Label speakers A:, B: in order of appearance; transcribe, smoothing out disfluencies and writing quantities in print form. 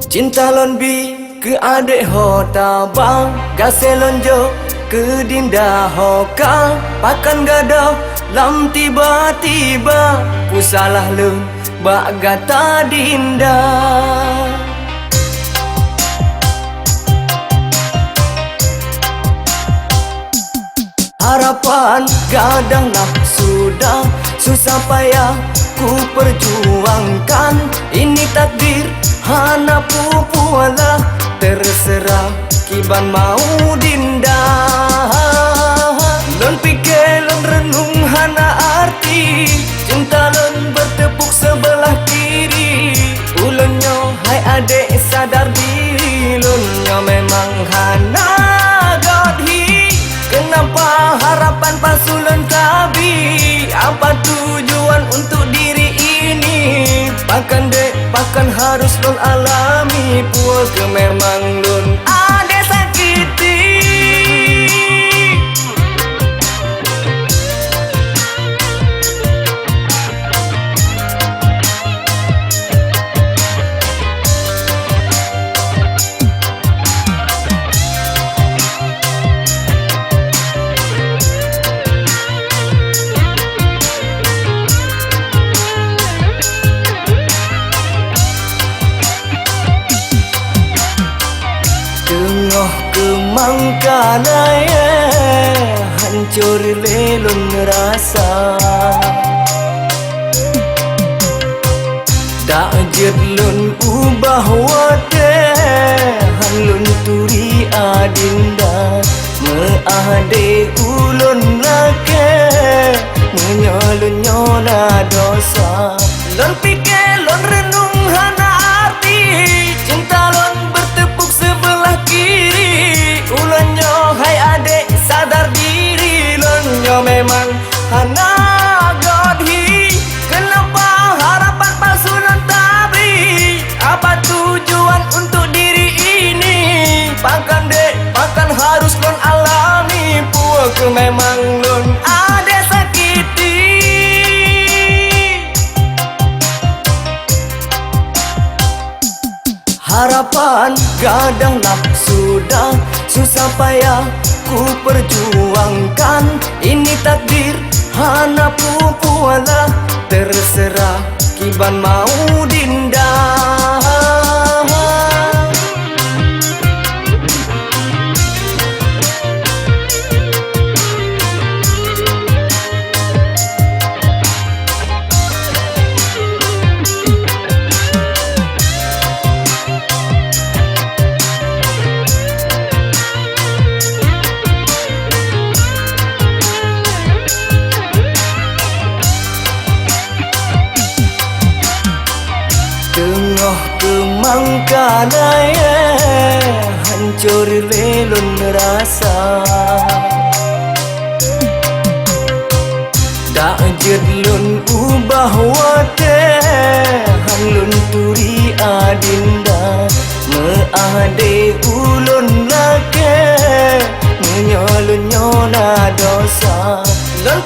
A: Cinta lon bi ke adek ho tabang, kasih lonjo ke dinda ho ka. Pakan gadah lam tiba-tiba, ku salah lun bak gata dinda. Harapan gadanglah sudah, susah payah ku perjuangkan. Ini takdir hana pupualah, terserah kiban mau dinda. Lon pikir lon renung hana arti, cinta lon bertepuk sebelah kiri. Ulunnya hai adek sadar diri, lunnya memang hana godhi. Kenapa harapan palsu lon tabi? Apa tujuan untuk diri ini? Bahkan harus lon alami, puas ke memang lon ada sakiti. Kemangkanaya hancur lelun rasa, dak jedlun ubah wate hanlun turi adinda. Meade ulun lake menyolun nyona dosa. Lon pikir lon renung hana arti, cinta lon bertepuk sebelah kiri. Ulunnya hai adek sadar diri, lonnya memang hana godhi. Kenapa harapan palsu lon tabi? Apa tujuan untuk diri ini? Bahkan harus lon alami, puas ke memang lon ada sakiti. Harapan gadanglah sudah, susah payah ku perjuangkan. Ini takdir hana pupualah, terserah kiban mau dinda. Kemangkanaya hancur lelun rasa, dak jedlun ubah wate hanlun turi adinda. Meade ulun lake menyolun nyona dosa. Lon